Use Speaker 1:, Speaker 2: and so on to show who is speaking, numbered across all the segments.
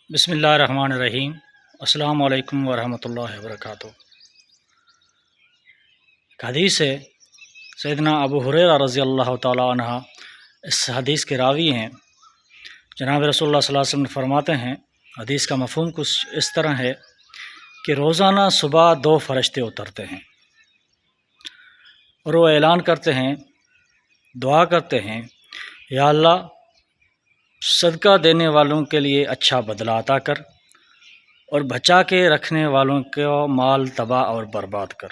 Speaker 1: بسم اللہ الرحمن الرحیم۔ السلام علیکم ورحمۃ اللہ وبرکاتہ۔ ایک حدیث ہے، سیدنا ابو ہریرہ رضی اللہ تعالیٰ عنہ اس حدیث کے راوی ہیں۔ جناب رسول اللہ صلی اللہ علیہ وسلم فرماتے ہیں، حدیث کا مفہوم کچھ اس طرح ہے کہ روزانہ صبح 2 فرشتے اترتے ہیں اور وہ اعلان کرتے ہیں، دعا کرتے ہیں، یا اللہ صدقہ دینے والوں کے لیے اچھا بدلہ عطا کر اور بچا کے رکھنے والوں کو مال تباہ اور برباد کر۔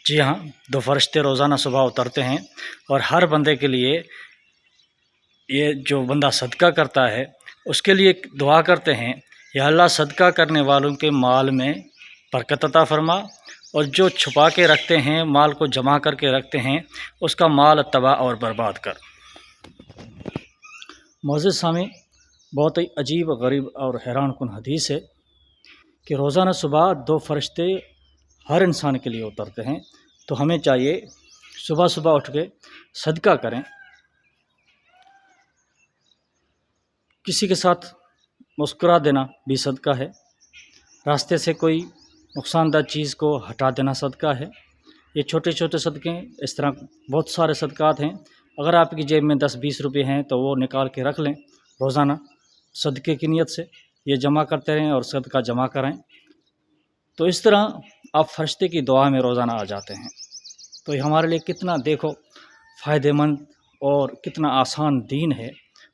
Speaker 1: جی ہاں، 2 فرشتے روزانہ صبح اترتے ہیں اور ہر بندے کے لیے، یہ جو بندہ صدقہ کرتا ہے اس کے لیے دعا کرتے ہیں، یا اللہ صدقہ کرنے والوں کے مال میں برکت عطا فرما اور جو چھپا کے رکھتے ہیں، مال کو جمع کر کے رکھتے ہیں، اس کا مال تباہ اور برباد کر۔ معزز سامع، بہت ہی عجیب، غریب اور حیران کن حدیث ہے کہ روزانہ صبح 2 فرشتے ہر انسان کے لیے اترتے ہیں، تو ہمیں چاہیے صبح صبح اٹھ کے صدقہ کریں۔ کسی کے ساتھ مسکرا دینا بھی صدقہ ہے، راستے سے کوئی نقصان دہ چیز کو ہٹا دینا صدقہ ہے۔ یہ چھوٹے چھوٹے صدقے، اس طرح بہت سارے صدقات ہیں۔ اگر آپ کی جیب میں 10-20 روپے ہیں تو وہ نکال کے رکھ لیں، روزانہ صدقے کی نیت سے یہ جمع کرتے رہیں اور صدقہ جمع کریں، تو اس طرح آپ فرشتے کی دعا میں روزانہ آ جاتے ہیں۔ تو یہ ہمارے لیے کتنا، دیکھو، فائدہ مند اور کتنا آسان دین ہے۔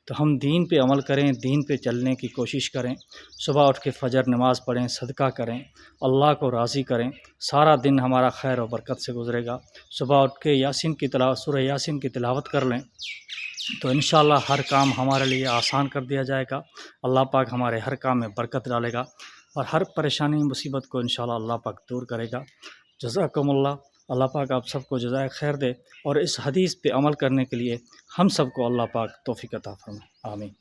Speaker 1: تو ہم دین پہ عمل کریں، دین پہ چلنے کی کوشش کریں، صبح اٹھ کے فجر نماز پڑھیں، صدقہ کریں، اللہ کو راضی کریں، سارا دن ہمارا خیر و برکت سے گزرے گا۔ صبح اٹھ کے یاسین کی تلاوت، سورہ یاسین کی تلاوت کر لیں تو انشاءاللہ ہر کام ہمارے لیے آسان کر دیا جائے گا۔ اللہ پاک ہمارے ہر کام میں برکت ڈالے گا اور ہر پریشانی مصیبت کو انشاءاللہ اللہ پاک دور کرے گا۔ جزاکم اللہ۔ اللہ پاک آپ سب کو جزائے خیر دے اور اس حدیث پہ عمل کرنے کے لیے ہم سب کو اللہ پاک توفیق عطا فرمائے۔ آمین۔